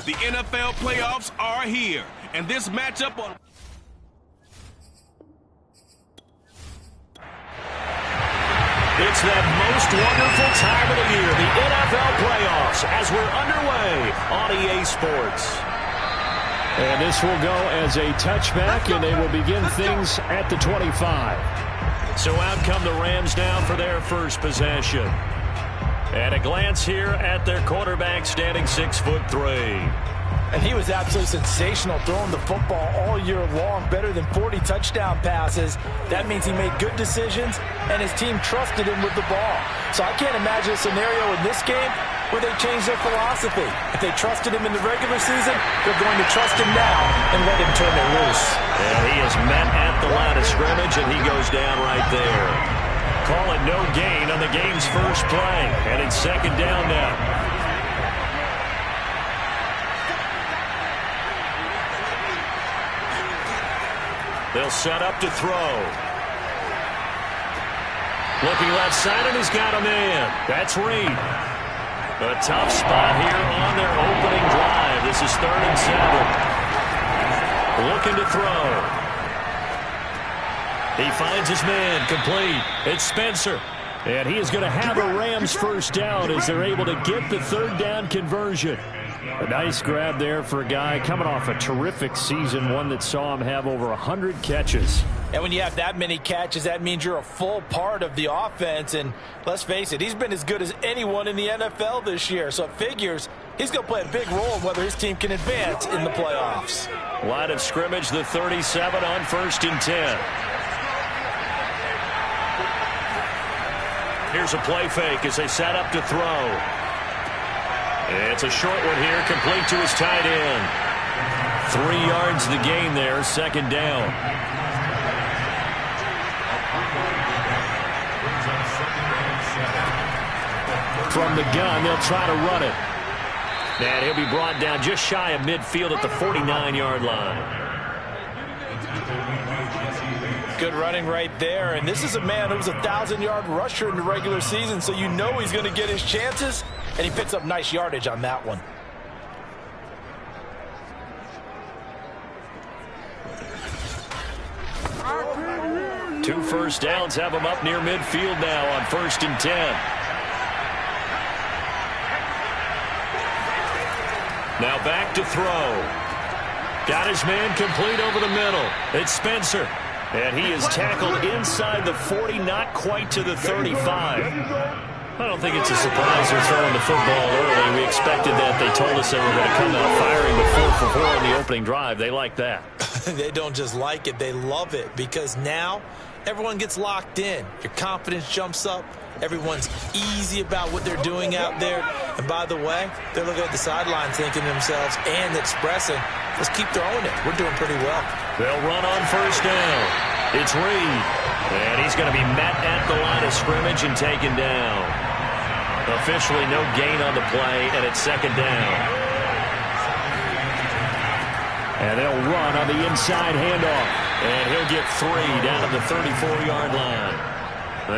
The NFL playoffs are here, and this matchup on... It's that most wonderful time of the year, the NFL playoffs, as we're underway on EA Sports. And this will go as a touchback, and they will begin things at the 25. So out come the Rams now for their first possession. And a glance here at their quarterback, standing 6'3". And he was absolutely sensational throwing the football all year long, better than 40 touchdown passes. That means he made good decisions, and his team trusted him with the ball. So I can't imagine a scenario in this game where they change their philosophy. If they trusted him in the regular season, they're going to trust him now and let him turn it loose. And he is met at the line of scrimmage, and he goes down right there. Call it no gain on the game's first play, and it's second down now. They'll set up to throw. Looking left side, and he's got a man. That's Reed. A tough spot here on their opening drive. This is 3rd and 7. Looking to throw. He finds his man, complete. It's Spencer. And he is going to have a Rams first down as they're able to get the 3rd down conversion. A nice grab there for a guy coming off a terrific season, one that saw him have over 100 catches. And when you have that many catches, that means you're a full part of the offense. And let's face it, he's been as good as anyone in the NFL this year. So it figures he's going to play a big role in whether his team can advance in the playoffs. Line of scrimmage, the 37 on 1st and 10. Here's a play fake as they set up to throw. It's a short one here, complete to his tight end. 3 yards the gain there, second down. From the gun, they'll try to run it. And he'll be brought down just shy of midfield at the 49-yard line. Good running right there, and this is a man who was a 1,000-yard rusher in the regular season, so you know he's going to get his chances, and he picks up nice yardage on that one. Two first downs have him up near midfield now on 1st and 10. Now back to throw. Got his man complete over the middle. It's Spencer. And he is tackled inside the 40, not quite to the 35. I don't think it's a surprise they're throwing the football early. We expected that. They told us they were going to come out firing with 4 for 4 on the opening drive. They like that. They don't just like it, they love it, because now everyone gets locked in. Your confidence jumps up. Everyone's easy about what they're doing out there. And by the way, they're looking at the sideline thinking to themselves and expressing, let's keep throwing it. We're doing pretty well. They'll run on first down. It's Reed. And he's going to be met at the line of scrimmage and taken down. Officially no gain on the play, and it's second down. And they'll run on the inside handoff. And he'll get 3 down at the 34-yard line.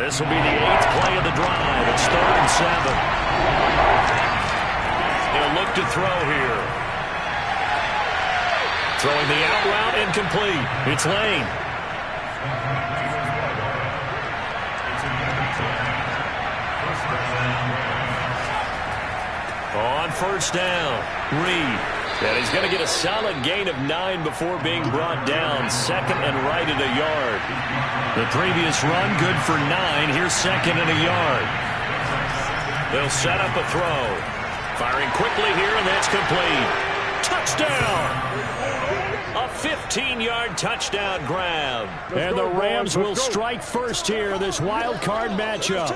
This will be the 8th play of the drive. It's 3rd and 7. He'll look to throw here. Throwing the out route, incomplete. It's Lane. On first down, Reed. And he's going to get a solid gain of 9 before being brought down. 2nd and right at a yard. The previous run, good for 9. Here's 2nd and a yard. They'll set up a throw. Firing quickly here, and that's complete. Touchdown! A 15-yard touchdown grab. And the Rams will strike first here, this wild card matchup.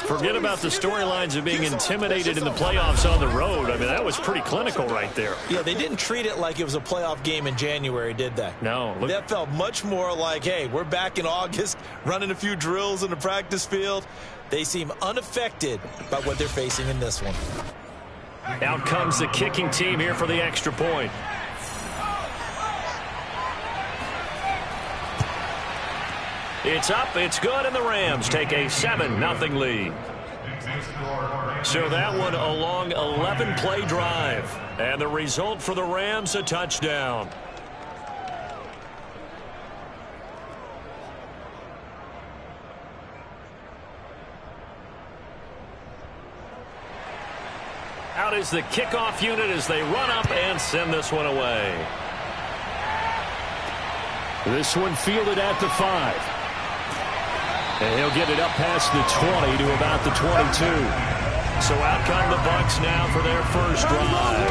Forget about the storylines of being intimidated in the playoffs on the road. I mean, that was pretty clinical right there. Yeah, they didn't treat it like it was a playoff game in January, did they? No. That felt much more like, hey, we're back in August, running a few drills in the practice field. They seem unaffected by what they're facing in this one. Out comes the kicking team here for the extra point. It's up, it's good, and the Rams take a 7-0 lead. So that one a long 11-play drive. And the result for the Rams, a touchdown. Out is the kickoff unit as they run up and send this one away. This one fielded at the 5. And he'll get it up past the 20 to about the 22. So out come the Bucs now for their first drive.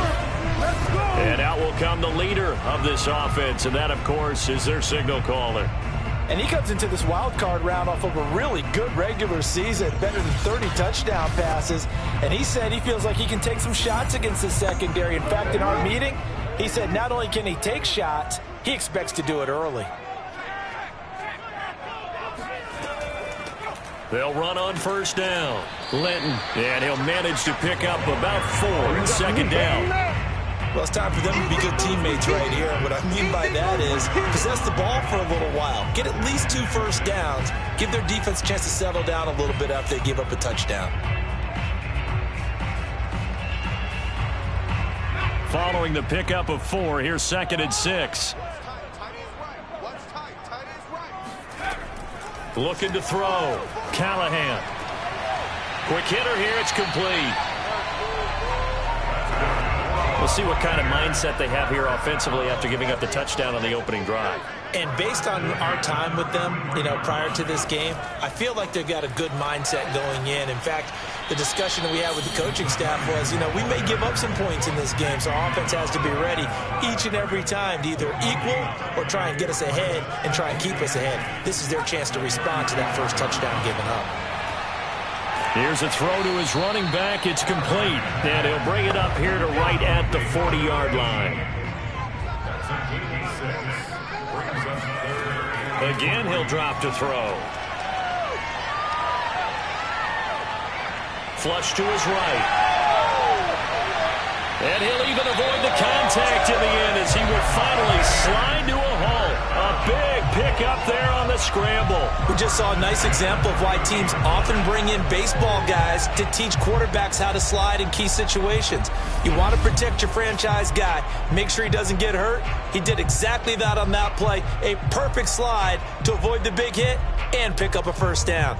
And out will come the leader of this offense, and that, of course, is their signal caller. And he comes into this wild card round off of a really good regular season, better than 30 touchdown passes. And he said he feels like he can take some shots against the secondary. In fact, in our meeting, he said not only can he take shots, he expects to do it early. They'll run on first down. Linton, and he'll manage to pick up about 4 in second down. Well, it's time for them to be good teammates right here. What I mean by that is possess the ball for a little while. Get at least 2 first downs. Give their defense a chance to settle down a little bit after they give up a touchdown. Following the pickup of 4, here's 2nd and 6. Looking to throw. Callahan. Quick hitter here. It's complete. We'll see what kind of mindset they have here offensively after giving up the touchdown on the opening drive. And based on our time with them, prior to this game, I feel like they've got a good mindset going in. In fact, the discussion that we had with the coaching staff was, we may give up some points in this game, so our offense has to be ready each and every time to either equal or try and get us ahead and try and keep us ahead. This is their chance to respond to that first touchdown given up. Here's a throw to his running back. It's complete. And he'll bring it up here to right at the 40-yard line. Again, he'll drop to throw. Flush to his right. And he'll even avoid the contact in the end as he will finally slide to a halt. A big pickup there on the scramble. We just saw a nice example of why teams often bring in baseball guys to teach quarterbacks how to slide in key situations. You want to protect your franchise guy. Make sure he doesn't get hurt. He did exactly that on that play. A perfect slide to avoid the big hit and pick up a first down.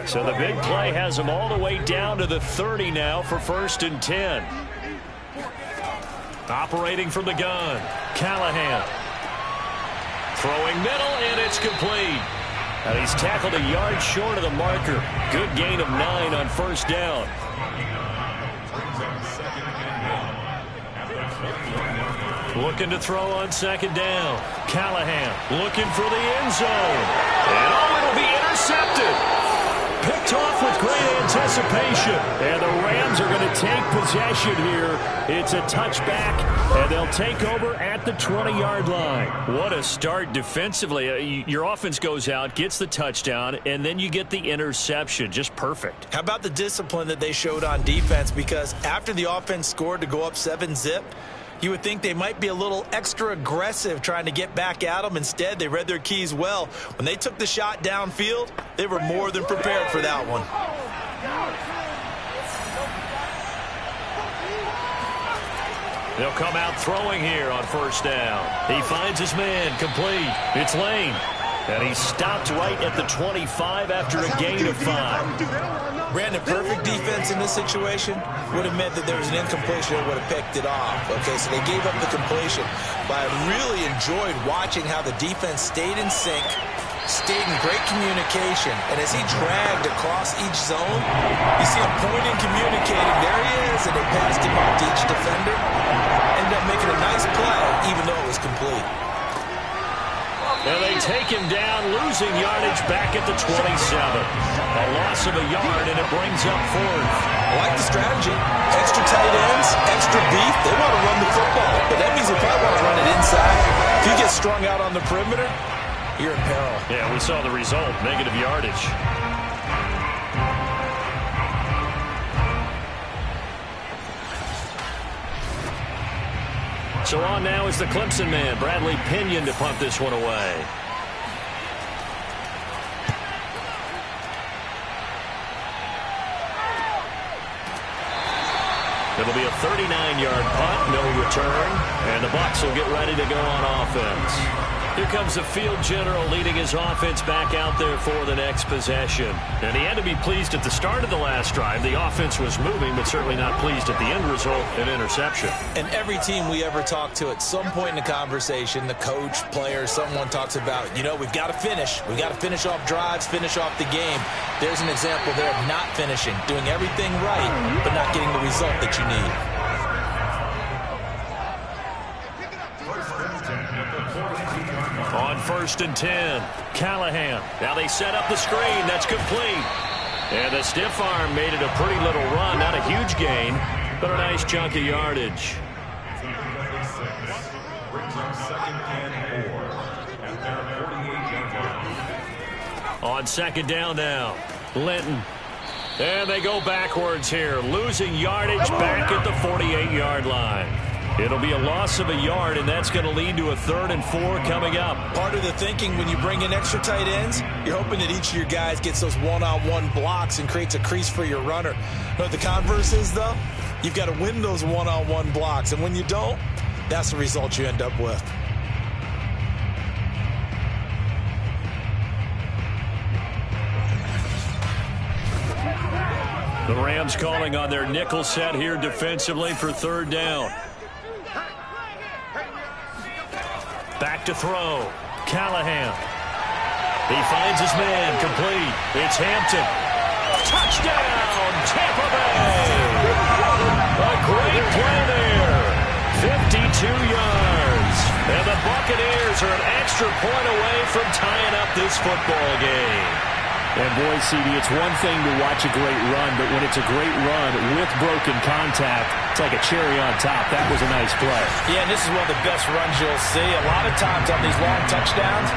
So the big play has him all the way down to the 30 now for 1st and 10. Operating from the gun, Callahan. Throwing middle, and it's complete. And he's tackled a yard short of the marker. Good gain of 9 on first down. Looking to throw on 2nd down. Callahan looking for the end zone. And it'll be intercepted. Picked off with great anticipation. And the Rams are going to take possession here. It's a touchback, and they'll take over at the 20-yard line. What a start defensively. Your offense goes out, gets the touchdown, and then you get the interception. Just perfect. How about the discipline that they showed on defense? Because after the offense scored to go up 7-zip, you would think they might be a little extra aggressive trying to get back at them. Instead, they read their keys well. When they took the shot downfield, they were more than prepared for that one. They'll come out throwing here on first down. He finds his man, complete. It's Lane. And he stopped right at the 25 after a gain of 5. Brandon, perfect defense in this situation would have meant that there was an incompletion that would have picked it off. Okay, so they gave up the completion. But I really enjoyed watching how the defense stayed in sync, stayed in great communication. And as he dragged across each zone, you see him pointing, communicating. There he is, and they passed him off to each defender. Ended up making a nice play, even though it was complete. And they take him down, losing yardage back at the 27. A loss of a yard, and it brings up 4th. I like the strategy. Extra tight ends, extra beef. They want to run the football, but that means they probably want to run it inside. If you get strung out on the perimeter, you're in peril. Yeah, we saw the result, negative yardage. So on now is the Clemson man, Bradley Pinion, to punt this one away. It'll be a 39-yard punt, no return, and the Bucs will get ready to go on offense. Here comes the field general leading his offense back out there for the next possession. And he had to be pleased at the start of the last drive. The offense was moving, but certainly not pleased at the end result, an interception. And every team we ever talk to at some point in the conversation, the coach, player, someone talks about, you know, we've got to finish. We've got to finish off drives, finish off the game. There's an example there of not finishing, doing everything right, but not getting the result that you need. On 1st and 10, Callahan. Now they set up the screen. That's complete. And the stiff arm made it a pretty little run. Not a huge gain, but a nice chunk of yardage. On 2nd down now, Linton. And they go backwards here, losing yardage back at the 48-yard line. It'll be a loss of a yard, and that's going to lead to a 3rd and 4 coming up. Part of the thinking when you bring in extra tight ends, you're hoping that each of your guys gets those one-on-one blocks and creates a crease for your runner. You know what the converse is, though? You've got to win those one-on-one blocks, and when you don't, that's the result you end up with. The Rams calling on their nickel set here defensively for 3rd down. Back to throw. Callahan. He finds his man. Complete. It's Hampton. Touchdown, Tampa Bay. A great play there. 52 yards. And the Buccaneers are an extra point away from tying up this football game. And boy, CD, it's one thing to watch a great run, but when it's a great run with broken contact, it's like a cherry on top. That was a nice play. Yeah, and this is one of the best runs you'll see. A lot of times on these long touchdowns,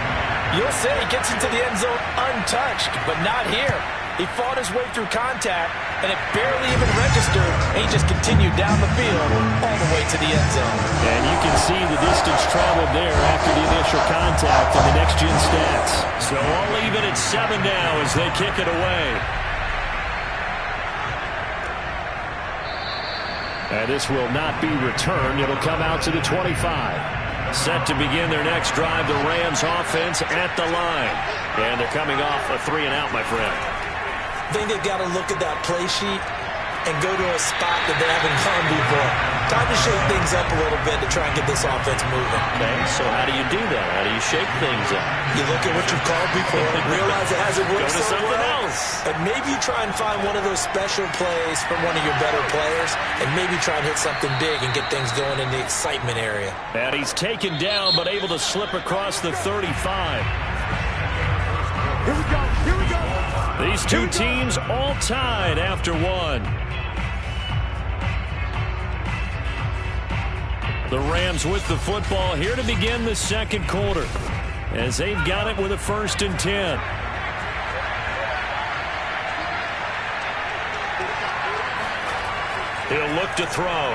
you'll say he gets into the end zone untouched, but not here. He fought his way through contact, and it barely even registered, and he just continued down the field all the way to the end zone. And you can see the distance traveled there after the initial contact in the next-gen stats. So I'll leave it at 7 now as they kick it away. And this will not be returned. It'll come out to the 25. Set to begin their next drive, the Rams offense at the line. And they're coming off a 3-and-out, my friend. I think they've got to look at that play sheet and go to a spot that they haven't gone before. Time to shake things up a little bit to try and get this offense moving. Okay, so how do you do that? How do you shake things up? You look at what you've called before, realize it hasn't worked Go to so something well, else. and maybe you try and find one of those special plays from one of your better players, and maybe try and hit something big and get things going in the excitement area. And he's taken down, but able to slip across the 35. Here we go. Here we go. These two teams all tied after one. The Rams with the football here to begin the 2nd quarter as they've got it with a 1st and 10. He'll look to throw.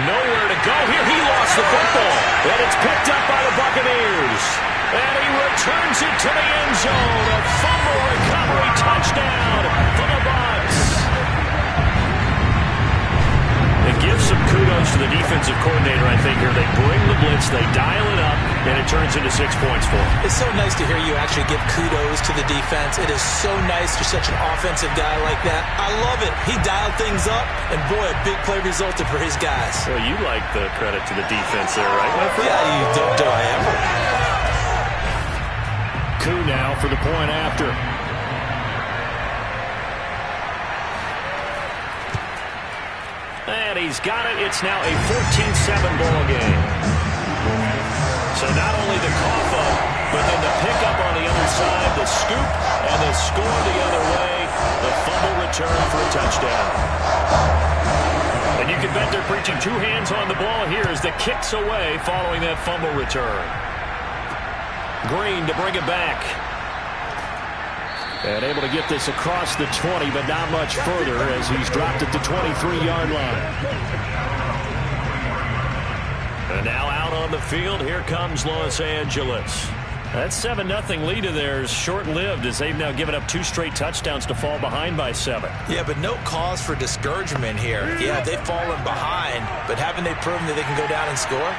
Nowhere to go here. He lost the football. And it's picked up by the Buccaneers. And he returns it to the end zone. A fumble recovery touchdown for the Bucs. It gives some kudos to the defensive coordinator, I think, here. They bring the blitz, they dial it up, and it turns into 6 points for them. It's so nice to hear you actually give kudos to the defense. It is so nice you're such an offensive guy like that. I love it. He dialed things up, and boy, a big play resulted for his guys. Well, you like the credit to the defense there, right, my friend? Yeah, you do I ever. Koo now for the point after. And he's got it. It's now a 14-7 ball game. So not only the cough up, but then the pickup on the other side, the scoop, and the score the other way. The fumble return for a touchdown. And you can bet they're preaching 2 hands on the ball here as the kick's away following that fumble return. Green to bring it back. And able to get this across the 20, but not much further as he's dropped at the 23-yard line. And now out on the field, here comes Los Angeles. That 7-0 lead of theirs short-lived as they've now given up 2 straight touchdowns to fall behind by 7. Yeah, but no cause for discouragement here. Yeah, they've fallen behind, but haven't they proven that they can go down and score?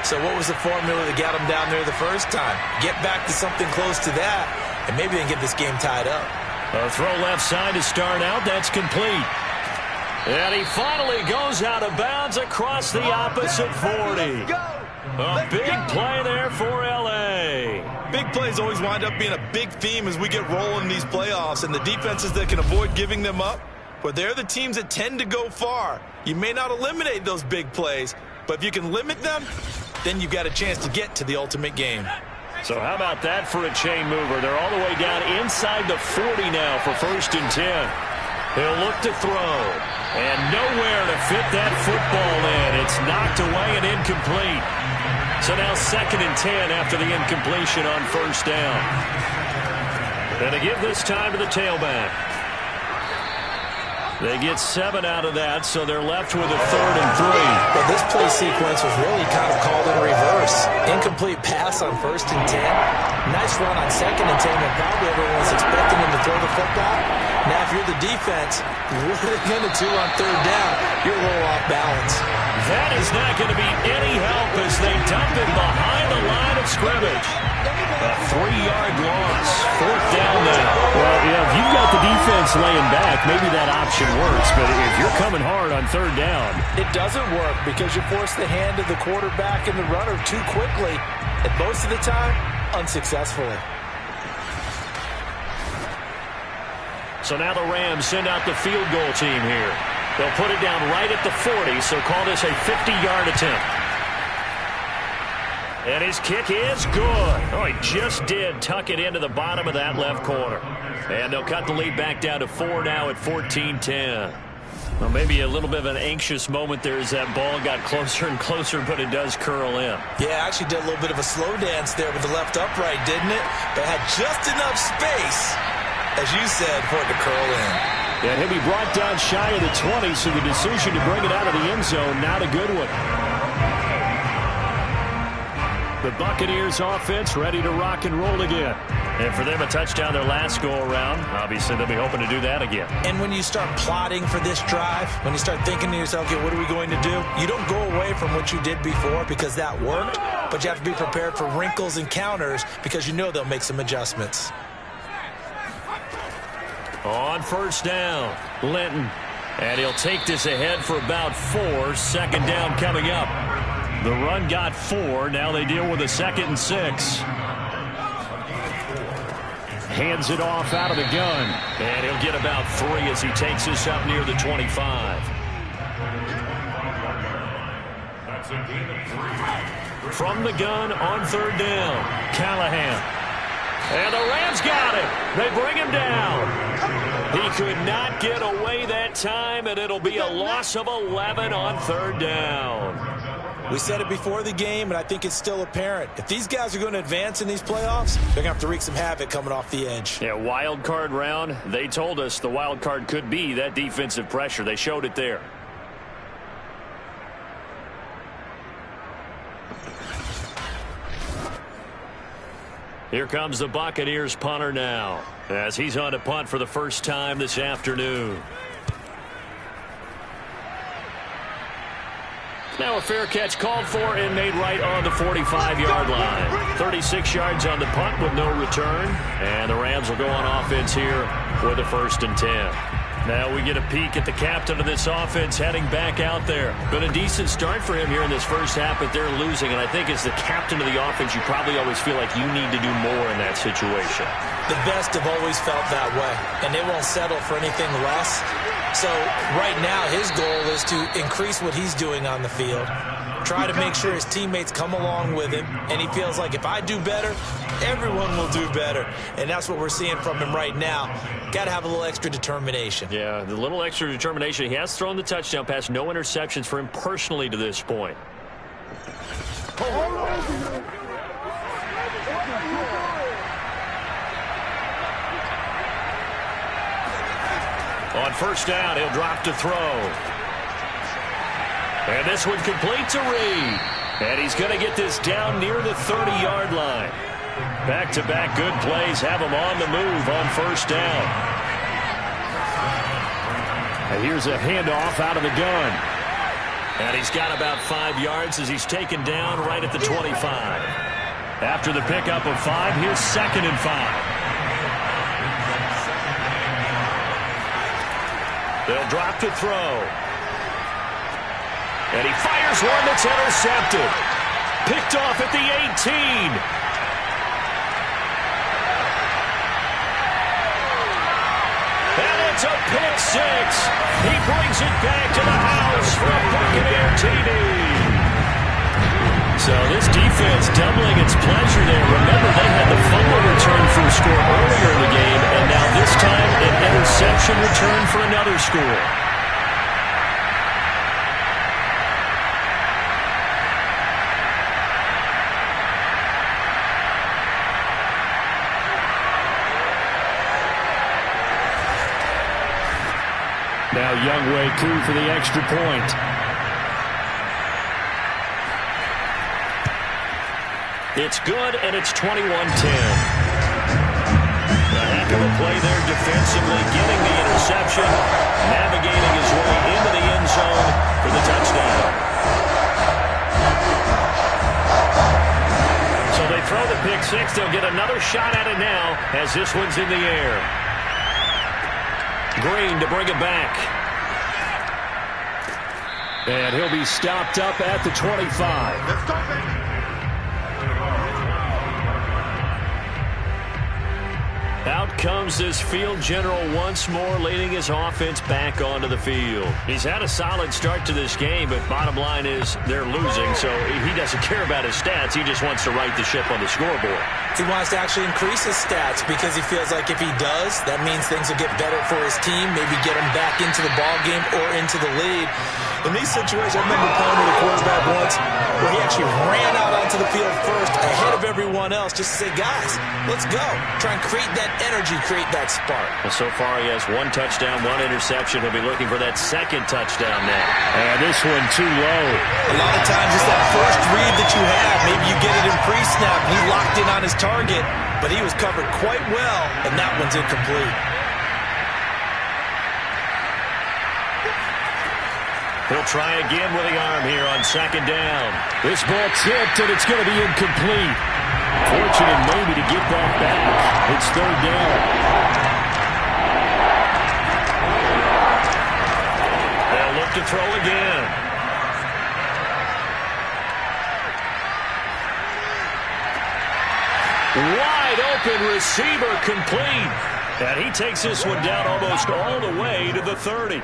So what was the formula that got them down there the first time? Get back to something close to that, and maybe they can get this game tied up. A throw left side to start out. That's complete. And he finally goes out of bounds across the opposite 40. A big play there for L.A. Big plays always wind up being a big theme as we get rolling in these playoffs, and the defenses that can avoid giving them up, well, they're the teams that tend to go far. You may not eliminate those big plays, but if you can limit them, then you've got a chance to get to the ultimate game. So how about that for a chain mover? They're all the way down inside the 40 now for 1st and 10. He'll look to throw. And nowhere to fit that football in. It's knocked away and incomplete. So now 2nd and 10 after the incompletion on 1st down. And to give this time to the tailback. They get 7 out of that, so they're left with a 3rd and 3. Well, this play sequence was really kind of called in reverse. Incomplete pass on 1st and 10. Nice run on 2nd and 10 when probably everyone's expecting him to throw the football. Now, if you're the defense, what are they going to do on 3rd down? You're a little off balance. That is not going to be any help as they dump him behind the line of scrimmage. A 3-yard loss. 4th down now. Well, yeah, if you've got the defense laying back, maybe that option works. But if you're coming hard on 3rd down, it doesn't work because you force the hand of the quarterback and the runner too quickly. And most of the time, unsuccessfully. So now the Rams send out the field goal team here. They'll put it down right at the 40, so call this a 50-yard attempt. And his kick is good. Oh, he just did tuck it into the bottom of that left corner. And they'll cut the lead back down to 4 now at 14-10. Well, maybe a little bit of an anxious moment there as that ball got closer and closer, but it does curl in. Yeah, actually did a little bit of a slow dance there with the left upright, didn't it? But had just enough space, as you said, for it to curl in. And he'll be brought down shy of the 20, so the decision to bring it out of the end zone, not a good one. The Buccaneers offense ready to rock and roll again. And for them, a touchdown their last go-around. Obviously, they'll be hoping to do that again. And when you start plotting for this drive, when you start thinking to yourself, okay, what are we going to do? You don't go away from what you did before because that worked, but you have to be prepared for wrinkles and counters because you know they'll make some adjustments. On 1st down, Linton. And he'll take this ahead for about 4. 2nd down coming up. The run got 4. Now they deal with a 2nd and 6. Hands it off out of the gun. And he'll get about 3 as he takes this up near the 25. From the gun on 3rd down, Callahan. And the Rams got him. They bring him down. He could not get away that time, and it'll be a loss of 11 on 3rd down. We said it before the game, and I think it's still apparent. If these guys are going to advance in these playoffs, they're going to have to wreak some havoc coming off the edge. Yeah, wild card round. They told us the wild card could be that defensive pressure. They showed it there. Here comes the Buccaneers punter now as he's on to punt for the first time this afternoon. Now a fair catch called for and made right on the 45-yard line. 36 yards on the punt with no return. And the Rams will go on offense here with a 1st and 10. Now we get a peek at the captain of this offense heading back out there. Been a decent start for him here in this first half, but they're losing. And I think as the captain of the offense, you probably always feel like you need to do more in that situation. The best have always felt that way, and they won't settle for anything less. So right now his goal is to increase what he's doing on the field, try to make sure his teammates come along with him, and he feels like if I do better, everyone will do better. And that's what we're seeing from him right now. Got to have a little extra determination. Yeah, the little extra determination. He has thrown the touchdown pass, no interceptions for him personally to this point. On 1st down, he'll drop to throw. And this one complete to Reed. And he's going to get this down near the 30-yard line. Back-to-back good plays have him on the move on first down. And here's a handoff out of the gun. And he's got about 5 yards as he's taken down right at the 25. After the pickup of 5, here's 2nd and 5. They'll drop to throw. And he fires one that's intercepted. Picked off at the 18. And it's a pick six. He brings it back to the house for a Buccaneer TD. So this defense doubling its pleasure there. Remember, they had the fumble return for a score earlier in the game, and now this time an interception return for another score. Now Younghoe Koo for the extra point. It's good, and it's 21-10. A heck of a play there defensively, getting the interception, navigating his way into the end zone for the touchdown. So they throw the pick six. They'll get another shot at it now as this one's in the air. Green to bring it back. And he'll be stopped up at the 25. Let's go, baby. Out comes this field general once more, leading his offense back onto the field. He's had a solid start to this game, but bottom line is they're losing, so he doesn't care about his stats. He just wants to right the ship on the scoreboard. He wants to actually increase his stats because he feels like if he does, that means things will get better for his team, maybe get him back into the ball game or into the lead. In these situations, I remember playing with a quarterback once where he actually ran out onto the field first ahead of everyone else just to say, guys, let's go. Try and create that energy, create that spark. Well, so far he has 1 touchdown, 1 interception. He'll be looking for that 2nd touchdown now. And this one too low. A lot of times it's that first read that you have. Maybe you get it in pre-snap. He locked in on his target, but he was covered quite well, and that one's incomplete. He'll try again with the arm here on 2nd down. This ball tipped, and it's going to be incomplete. Fortunate maybe to get that back. It's 3rd down. They'll look to throw again. Wide open receiver complete. And he takes this one down almost all the way to the 30.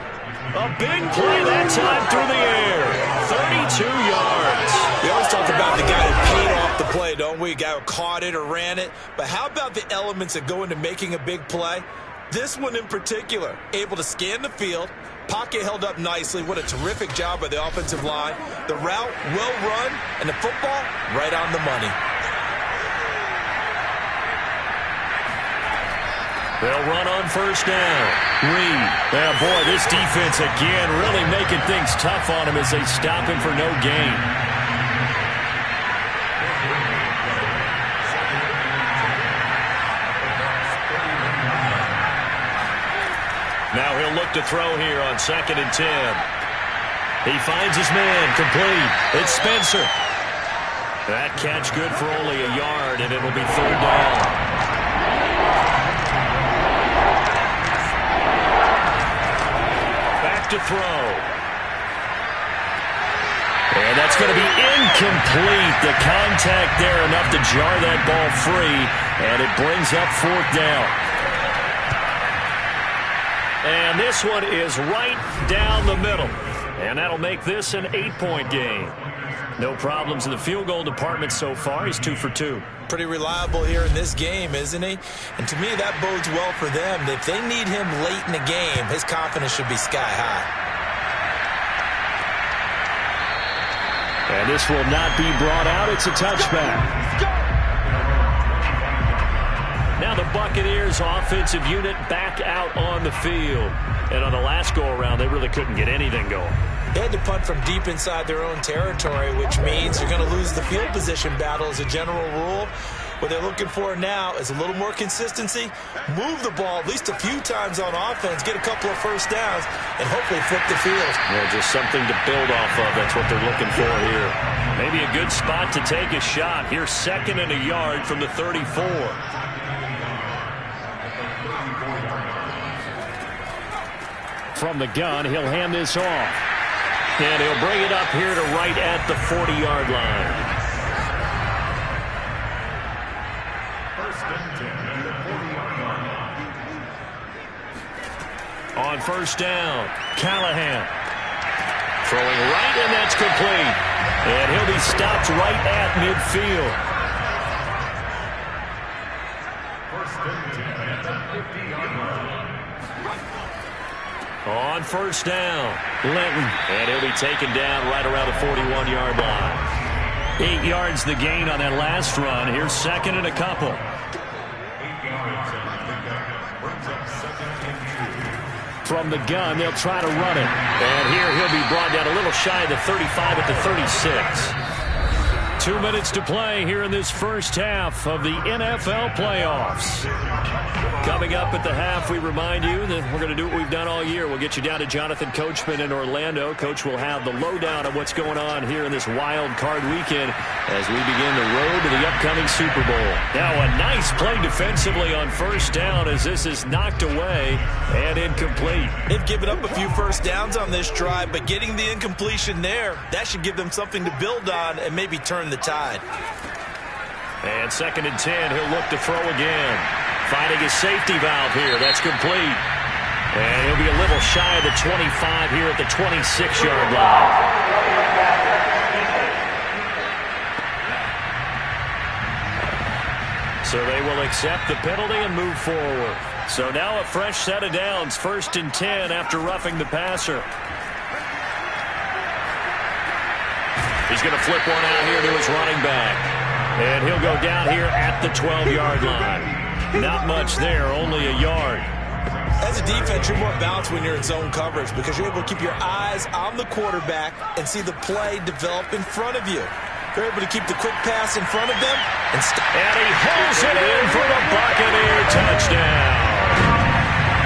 A big play that time through the air. 32 yards. We always talk about the guy who paid off the play, don't we? A guy who caught it or ran it. But how about the elements that go into making a big play? This one in particular, able to scan the field, pocket held up nicely. What a terrific job by the offensive line. The route, well run, and the football, right on the money. They'll run on first down. Reed. Yeah, boy, this defense again really making things tough on him as they stop him for no gain. Now he'll look to throw here on 2nd and 10. He finds his man, complete. It's Spencer. That catch good for only a yard, and it'll be 3rd down. To throw. And that's going to be incomplete. The contact there enough to jar that ball free, and it brings up 4th down. And this one is right down the middle. And that'll make this an 8-point game. No problems in the field goal department so far. He's 2 for 2. Pretty reliable here in this game, isn't he? And to me, that bodes well for them. If they need him late in the game, his confidence should be sky high. And this will not be brought out. It's a touchback. Now the Buccaneers offensive unit back out on the field. And on the last go-around, they really couldn't get anything going. They had to punt from deep inside their own territory, which means you're going to lose the field position battle as a general rule. What they're looking for now is a little more consistency, move the ball at least a few times on offense, get a couple of first downs, and hopefully flip the field. Yeah, just something to build off of. That's what they're looking for here. Maybe a good spot to take a shot. Here's 2nd and a yard from the 34. From the gun, he'll hand this off. And he'll bring it up here to right at the 40-yard line. On first down, Callahan. Throwing right, and that's complete. And he'll be stopped right at midfield. On first down, Linton. And he'll be taken down right around the 41-yard line. 8 yards the gain on that last run. Here's 2nd and a couple. From the gun, they'll try to run it. And here he'll be brought down a little shy of the 35 at the 36. 2 minutes to play here in this first half of the NFL playoffs. Coming up at the half, we remind you that we're going to do what we've done all year. We'll get you down to Jonathan Coachman in Orlando. Coach will have the lowdown of what's going on here in this wild card weekend as we begin the road to the upcoming Super Bowl. Now a nice play defensively on first down as this is knocked away and incomplete. They've given up a few first downs on this drive, but getting the incompletion there, that should give them something to build on and maybe turn the tide. And 2nd and 10, he'll look to throw again. Finding his safety valve here. That's complete. And he'll be a little shy of the 25 here at the 26-yard line. So they will accept the penalty and move forward. So now a fresh set of downs. 1st and 10 after roughing the passer. He's going to flip one out here to his running back. And he'll go down here at the 12-yard line. Not much there, only a yard. As a defense, you're more balanced when you're in zone coverage because you're able to keep your eyes on the quarterback and see the play develop in front of you. You're able to keep the quick pass in front of them and stop. And he holds it in for the Buccaneer touchdown.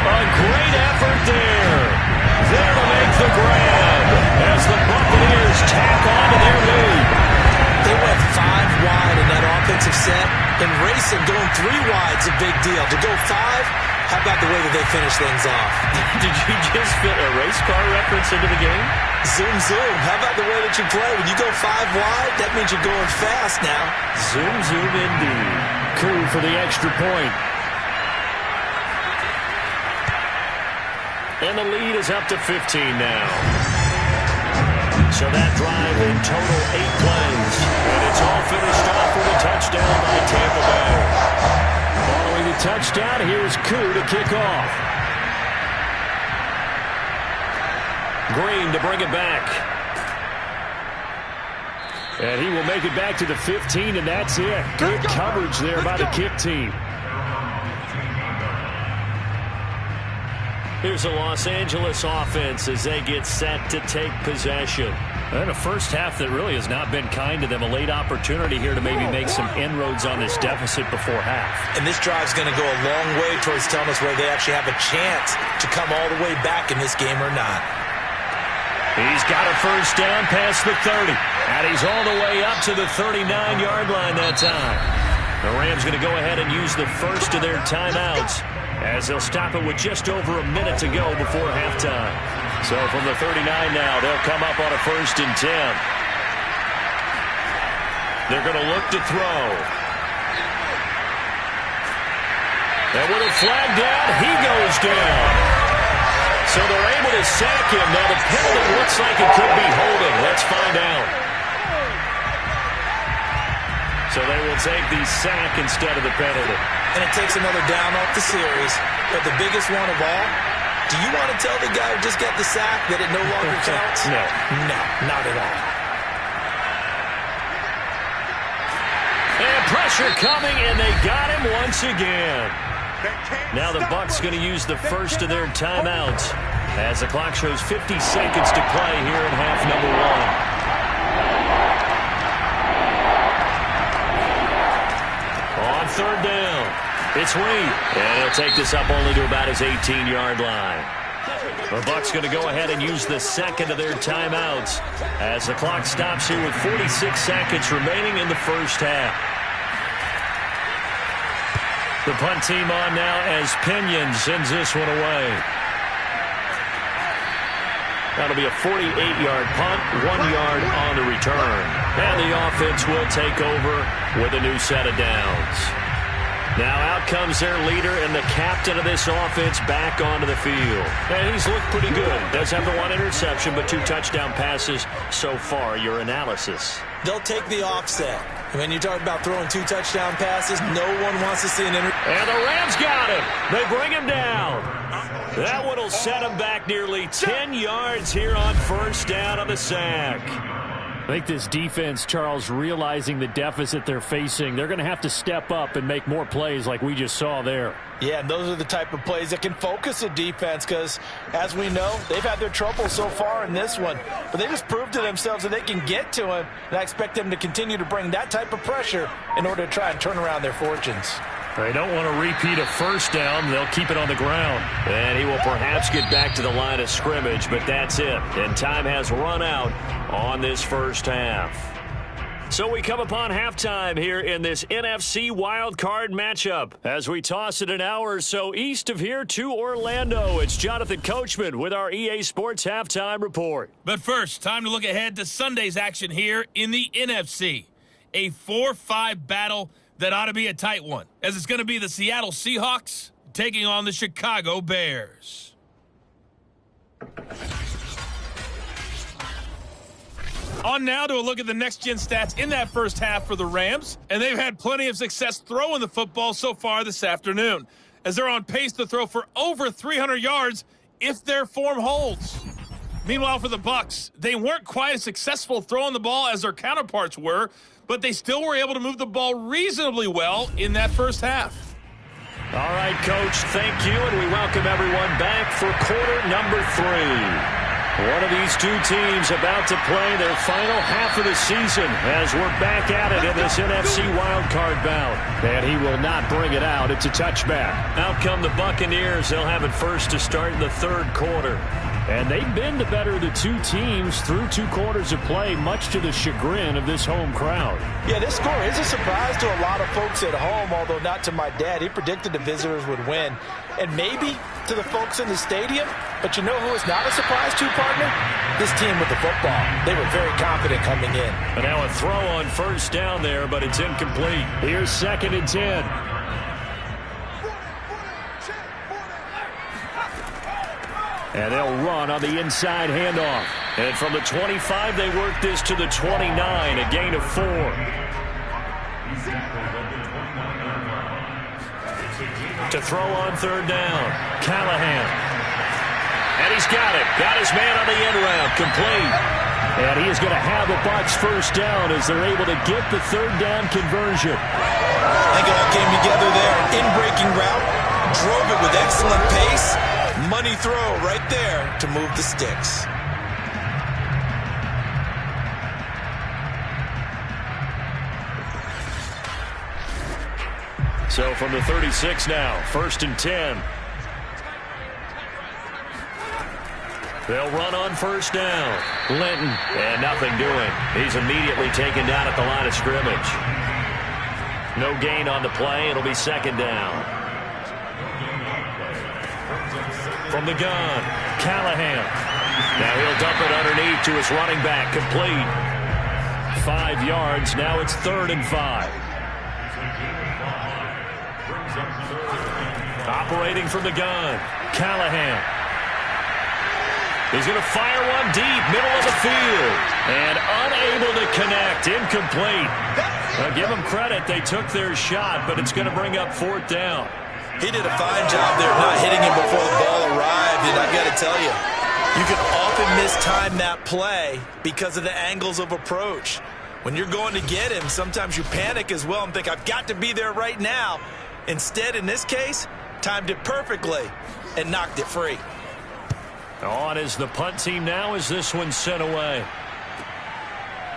A great effort there. There to make the grab as the Buccaneers tack on to their lead. They went 5 wide in that offensive set, and racing going 3 wide's a big deal. To go 5, how about the way that they finish things off? Did you just fit a race car reference into the game? Zoom, zoom. How about the way that you play? When you go 5 wide, that means you're going fast now. Zoom, zoom indeed. Coup for the extra point. And the lead is up to 15 now. So that drive in total 8 plays. And it's all finished off with a touchdown by Tampa Bay. Following the touchdown, here's Koo to kick off. Green to bring it back. And he will make it back to the 15, and that's it. Good coverage there by the kick team. Here's the Los Angeles offense as they get set to take possession. And a first half that really has not been kind to them. A late opportunity here to maybe make some inroads on this deficit before half. And this drive's going to go a long way towards telling us whether they actually have a chance to come all the way back in this game or not. He's got a first down past the 30. And he's all the way up to the 39-yard line that time. The Rams going to go ahead and use the first of their timeouts as they'll stop it with just over a minute to go before halftime. So from the 39 now, they'll come up on a 1st and 10. They're going to look to throw. And with a flag down, he goes down. So they're able to sack him. Now the penalty looks like it could be holding. Let's find out. So they will take the sack instead of the penalty. And it takes another down off the series. But the biggest one of all, do you want to tell the guy who just got the sack that it no longer counts? No. No, not at all. And pressure coming, and they got him once again. Now the Bucs going to use the first of their timeouts as the clock shows 50 seconds to play here in half number 1. third down. It's Reed. And he'll take this up only to about his 18-yard line. The Bucs going to go ahead and use the second of their timeouts as the clock stops here with 46 seconds remaining in the first half. The punt team on now as Pinion sends this one away. That'll be a 48-yard punt, 1 yard on the return. And the offense will take over with a new set of downs. Now out comes their leader and the captain of this offense back onto the field. And he's looked pretty good. Does have the 1 interception, but 2 touchdown passes so far. Your analysis? They'll take the offset. When you talk about throwing 2 touchdown passes, no one wants to see an interception. And the Rams got him. They bring him down. That one will set him back nearly 10 yards here on first down on the sack. I think this defense, Charles, realizing the deficit they're facing, they're going to have to step up and make more plays like we just saw there. Yeah, and those are the type of plays that can focus a defense because, as we know, they've had their trouble so far in this one. But they just proved to themselves that they can get to him, and I expect them to continue to bring that type of pressure in order to try and turn around their fortunes. They don't want to repeat a first down. They'll keep it on the ground. And he will perhaps get back to the line of scrimmage, but that's it. And time has run out on this first half. So we come upon halftime here in this NFC wildcard matchup. As we toss it an hour or so east of here to Orlando, it's Jonathan Coachman with our EA Sports Halftime Report. But first, time to look ahead to Sunday's action here in the NFC. A 4-5 battle that ought to be a tight one, as it's going to be the Seattle Seahawks taking on the Chicago Bears. On now to a look at the next-gen stats in that first half for the Rams, and they've had plenty of success throwing the football so far this afternoon, as they're on pace to throw for over 300 yards if their form holds. Meanwhile, for the Bucs, they weren't quite as successful throwing the ball as their counterparts were, but they still were able to move the ball reasonably well in that first half. All right, Coach, thank you, and we welcome everyone back for quarter number 3. One of these two teams about to play their final half of the season as we're back at it in this NFC wildcard bout. And he will not bring it out. It's a touchback. Out come the Buccaneers. They'll have it first to start in the third quarter. And they've been the better of the two teams through 2 quarters of play, much to the chagrin of this home crowd. Yeah, this score is a surprise to a lot of folks at home, although not to my dad. He predicted the visitors would win. And maybe to the folks in the stadium, but you know who is not a surprise to, partner? This team with the football. They were very confident coming in. And now a throw on first down there, but it's incomplete. Here's 2nd and 10. And they'll run on the inside handoff. And from the 25, they work this to the 29, a gain of 4. To throw on third down, Callahan. And he's got it. Got his man on the end route, complete. And he is going to have the Bucs first down as they're able to get the third down conversion. I think it all came together there. In-breaking route, drove it with excellent pace. Money throw right there to move the sticks. So from the 36 now, 1st and 10. They'll run on first down. Linton, and nothing doing. He's immediately taken down at the line of scrimmage. No gain on the play. It'll be 2nd down. From the gun, Callahan. Now he'll dump it underneath to his running back, complete. 5 yards, now it's 3rd and 5. Operating from the gun, Callahan. He's going to fire one deep, middle of the field. And unable to connect, incomplete. Now give them credit, they took their shot, but it's going to bring up 4th down. He did a fine job there of not hitting him before the ball arrived, and I've got to tell you, you can often mistime that play because of the angles of approach. When you're going to get him, sometimes you panic as well and think, I've got to be there right now. Instead, in this case, timed it perfectly and knocked it free. On is the punt team now as this one's sent away.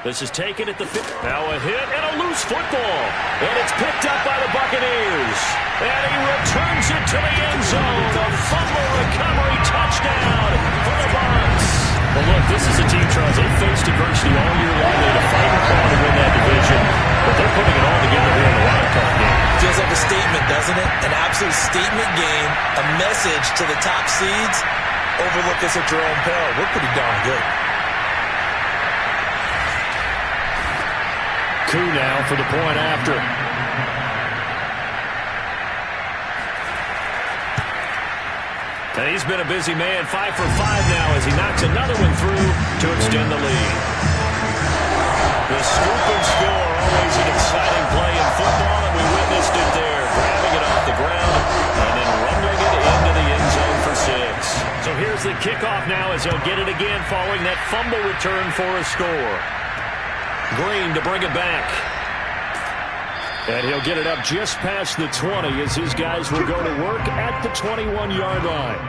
This is taken at the 50. Now a hit and a loose football. And it's picked up by the Buccaneers. And he returns it to the end zone. A fumble recovery touchdown for the Bucs. Well, look, this is a team, Charles. They faced adversity all year long. They had a fighting call to win that division. But they're putting it all together here in the wild card game. Feels like a statement, doesn't it? An absolute statement game. A message to the top seeds. Overlook us at your own peril. We're pretty darn good. Koo now for the point after. And he's been a busy man, 5 for 5 now as he knocks another one through to extend the lead. The scoop and score, always an exciting play in football, and we witnessed it there, grabbing it off the ground and then rumbling it into the end zone for 6. So here's the kickoff now as he'll get it again following that fumble return for a score. Green to bring it back. And he'll get it up just past the 20 as his guys will go to work at the 21-yard line.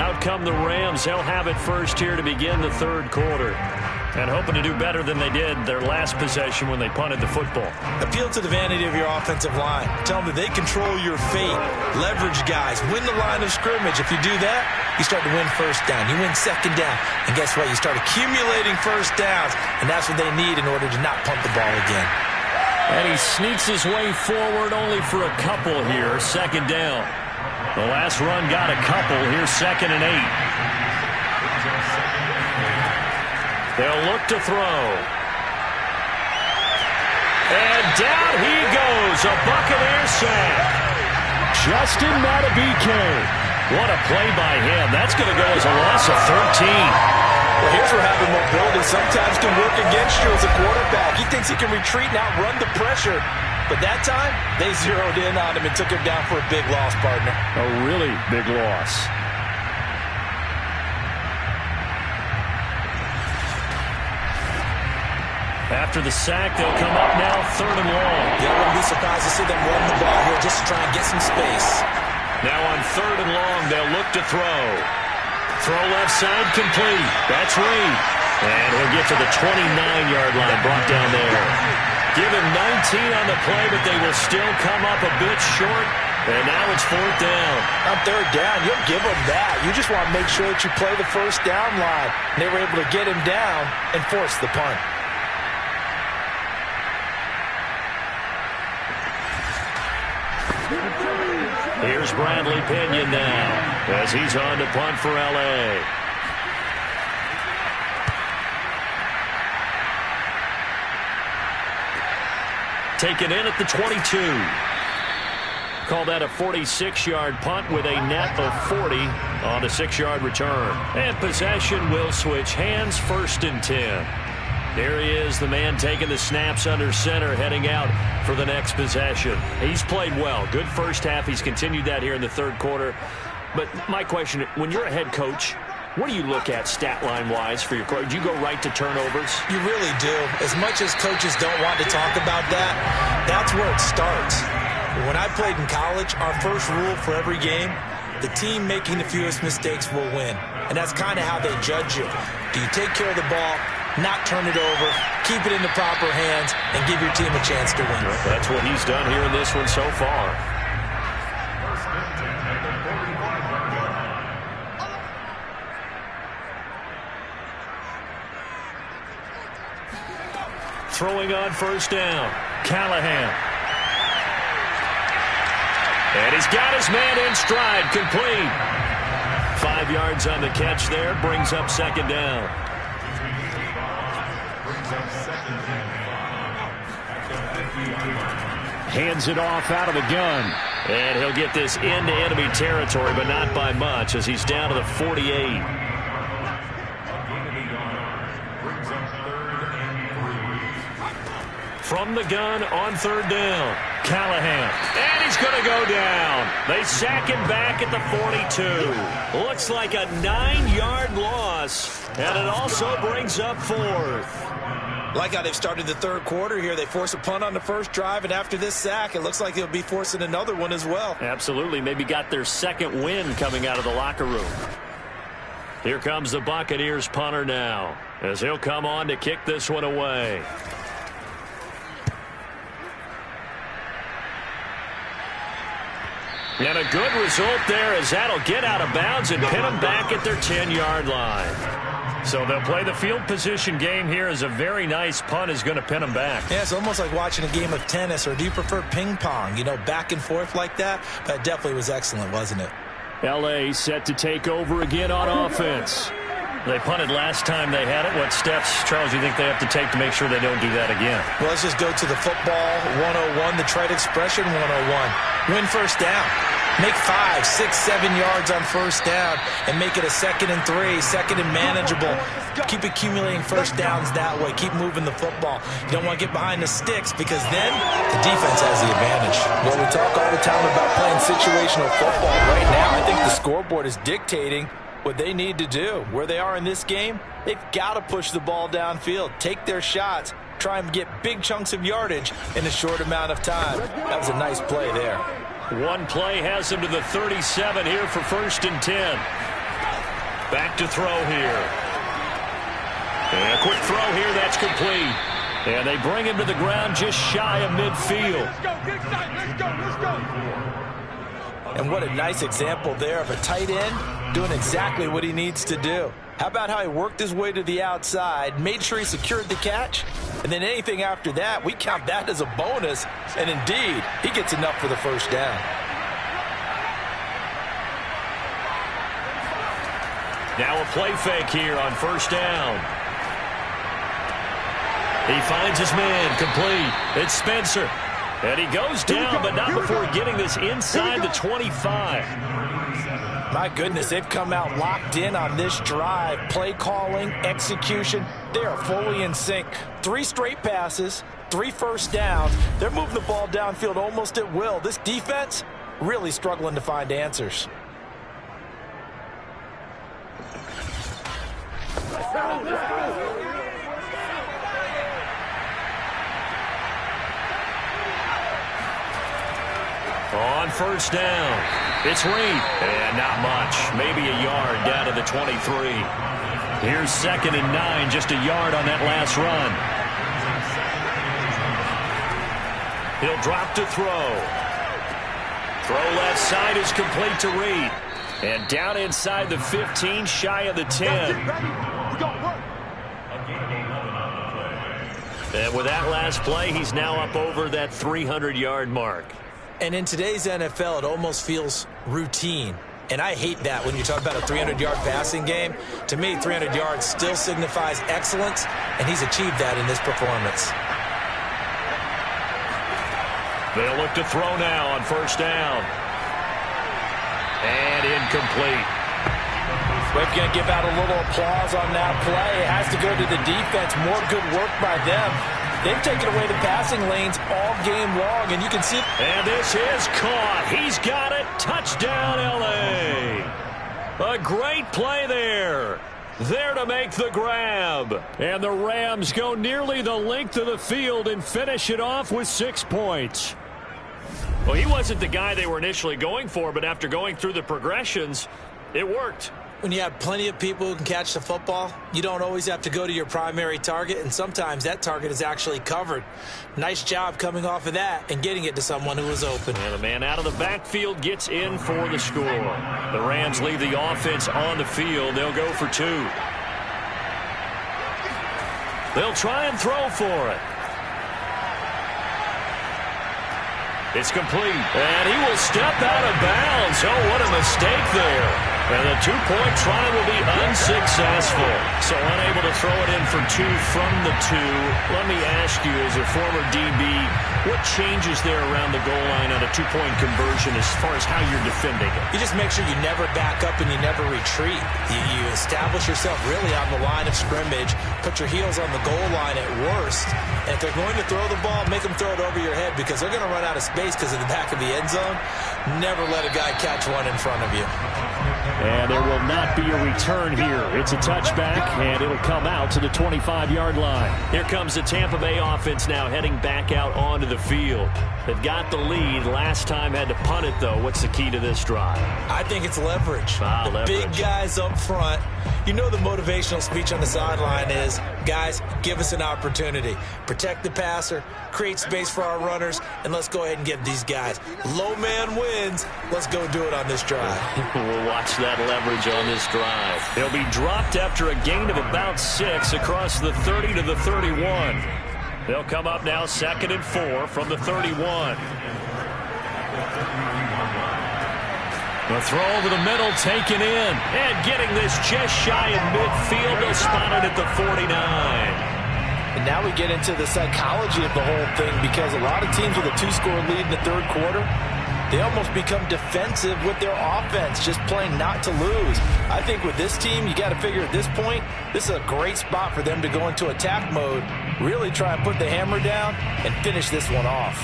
Out come the Rams. They'll have it first here to begin the third quarter. And hoping to do better than they did their last possession when they punted the football. Appeal to the vanity of your offensive line. Tell them that they control your fate. Leverage guys. Win the line of scrimmage. If you do that, you start to win first down. You win second down. And guess what? You start accumulating first downs. And that's what they need in order to not punt the ball again. And he sneaks his way forward only for a couple here. Second down. The last run got a couple. Here's 2nd and 8. They'll look to throw. And down he goes. A Buccaneer sack. Justin Madubuike. What a play by him. That's going to go as a loss of 13. Well, here's where having mobility sometimes can work against you as a quarterback. He thinks he can retreat and outrun the pressure. But that time, they zeroed in on him and took him down for a big loss, partner. A really big loss. After the sack, they'll come up now 3rd and long. Yeah, I wouldn't be surprised to see them run the ball here just to try and get some space. Now on 3rd and long, they'll look to throw. Throw left side complete. That's Reed. And he'll get to the 29-yard line, brought down there. Give him 19 on the play, but they will still come up a bit short. And now it's 4th down. On 3rd down, you'll give them that. You just want to make sure that you play the first down line. And they were able to get him down and force the punt. Here's Bradley Pinion now as he's on to punt for L.A. Taken in at the 22. Call that a 46-yard punt with a net of 40 on a 6-yard return. And possession will switch hands, 1st and 10. There he is, the man taking the snaps under center, heading out for the next possession. He's played well. Good first half. He's continued that here in the third quarter. But my question, when you're a head coach, what do you look at stat line-wise for your coach? Do you go right to turnovers? You really do. As much as coaches don't want to talk about that, that's where it starts. When I played in college, our first rule for every game, the team making the fewest mistakes will win. And that's kind of how they judge you. Do you take care of the ball, not turn it over, keep it in the proper hands, and give your team a chance to win? That's what he's done here in this one so far. Throwing on 1st down, Callahan. And he's got his man in stride, complete. 5 yards on the catch there, brings up 2nd down. Hands it off out of the gun. And he'll get this into enemy territory, but not by much as he's down to the 48. From the gun on 3rd down, Callahan. And he's going to go down. They sack him back at the 42. Looks like a 9-yard loss. And it also brings up 4th. Like how they've started the third quarter here. They force a punt on the first drive, and after this sack, it looks like they'll be forcing another one as well. Absolutely. Maybe got their 2nd win coming out of the locker room. Here comes the Buccaneers punter now, as he'll come on to kick this one away. And a good result there, as that'll get out of bounds and pin them back at their 10-yard line. So they'll play the field position game here, as a very nice punt is going to pin them back. Yeah, it's almost like watching a game of tennis, or do you prefer ping pong? You know, back and forth like that? That definitely was excellent, wasn't it? L.A. set to take over again on offense. They punted last time they had it. What steps, Charles, do you think they have to take to make sure they don't do that again? Well, let's just go to the football 101, the trite expression 101. Win first down. Make 5, 6, 7 yards on first down and make it a 2nd and 3, 2nd and manageable. Keep accumulating first downs that way. Keep moving the football. You don't want to get behind the sticks, because then the defense has the advantage. Well, we talk all the time about playing situational football. Right now, I think the scoreboard is dictating what they need to do. Where they are in this game, they've got to push the ball downfield, take their shots, try and get big chunks of yardage in a short amount of time. That was a nice play there. One play has him to the 37 here for 1st and 10. Back to throw here. And a quick throw here, that's complete. And they bring him to the ground just shy of midfield. Let's go. And what a nice example there of a tight end doing exactly what he needs to do. How about how he worked his way to the outside, made sure he secured the catch, and then anything after that, we count that as a bonus, and indeed, he gets enough for the first down. Now a play fake here on first down. He finds his man, complete. It's Spencer. And he goes down, but not before getting this inside the 25. My goodness, they've come out locked in on this drive. Play calling, execution, they are fully in sync. 3 straight passes, 3 first downs. They're moving the ball downfield almost at will. This defense really struggling to find answers. On first down, it's Reed. And not much, maybe a yard down to the 23. Here's 2nd and 9, just a yard on that last run. He'll drop to throw. Throw left side is complete to Reed. And down inside the 15, shy of the 10. And with that last play, he's now up over that 300-yard mark. And in today's NFL, it almost feels routine. And I hate that when you talk about a 300-yard passing game. To me, 300 yards still signifies excellence, and he's achieved that in this performance. They'll look to throw now on first down. And incomplete. We're going to give out a little applause on that play. It has to go to the defense. More good work by them. They've taken away the passing lanes all game long, and you can see. And this is caught. He's got it. Touchdown, L.A. A great play there. There to make the grab. And the Rams go nearly the length of the field and finish it off with 6 points. Well, he wasn't the guy they were initially going for, but after going through the progressions, it worked. When you have plenty of people who can catch the football, you don't always have to go to your primary target, and sometimes that target is actually covered. Nice job coming off of that and getting it to someone who was open. And the man out of the backfield gets in for the score. The Rams leave the offense on the field. They'll go for 2. They'll try and throw for it. It's complete. And he will step out of bounds. Oh, what a mistake there. And the 2-point try will be unsuccessful. So unable to throw it in for 2 from the 2. Let me ask you, as a former DB, what changes there around the goal line on a 2-point conversion as far as how you're defending it? You just make sure you never back up and you never retreat. You establish yourself really on the line of scrimmage, put your heels on the goal line at worst. And if they're going to throw the ball, make them throw it over your head, because they're going to run out of space because of the back of the end zone. Never let a guy catch one in front of you. And there will not be a return here. It's a touchback, and it'll come out to the 25-yard line. Here comes the Tampa Bay offense now heading back out onto the field. They've got the lead. Last time had to punt it, though. What's the key to this drive? I think it's leverage. The big guys up front. You know the motivational speech on the sideline is, guys, give us an opportunity. Protect the passer, create space for our runners, and let's go ahead and get these guys. Low man wins. Let's go do it on this drive. We'll watch that leverage on this drive. They'll be dropped after a gain of about 6 across the 30 to the 31. They'll come up now 2nd and 4 from the 31. The throw over the middle taken in. And getting this just shy of midfield. They'll spot it at the 49. And now we get into the psychology of the whole thing, because a lot of teams with a 2-score lead in the third quarter, they almost become defensive with their offense, just playing not to lose. I think with this team, you got to figure at this point, this is a great spot for them to go into attack mode, really try and put the hammer down and finish this one off.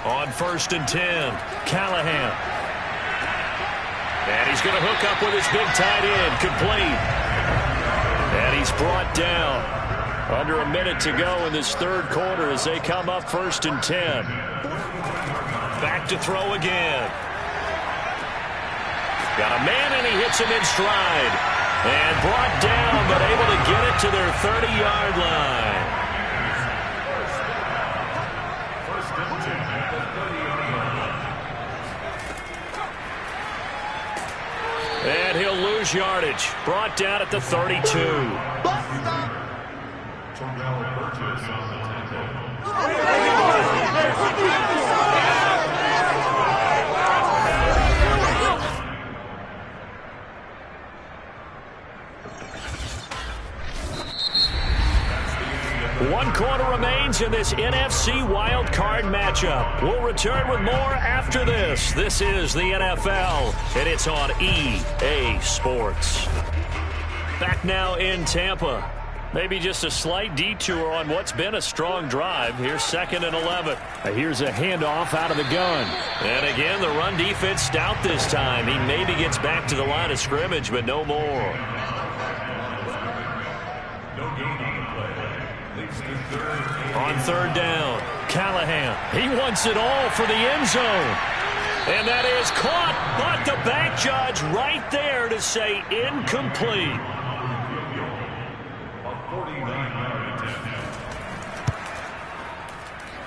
On 1st and 10, Callahan. And he's going to hook up with his big tight end, complete. And he's brought down. Under a minute to go in this third quarter as they come up 1st and 10. Back to throw again. Got a man, and he hits him in stride. And brought down, but able to get it to their 30-yard line. And he'll lose yardage. Brought down at the 32. One quarter remains in this NFC Wild Card matchup. We'll return with more after this. This is the NFL, and it's on EA Sports. Back now in Tampa. Maybe just a slight detour on what's been a strong drive. Here's 2nd and 11. Here's a handoff out of the gun. And again, the run defense stout this time. He maybe gets back to the line of scrimmage, but no more. On 3rd down, Callahan. He wants it all for the end zone. And that is caught, but the back judge right there to say incomplete.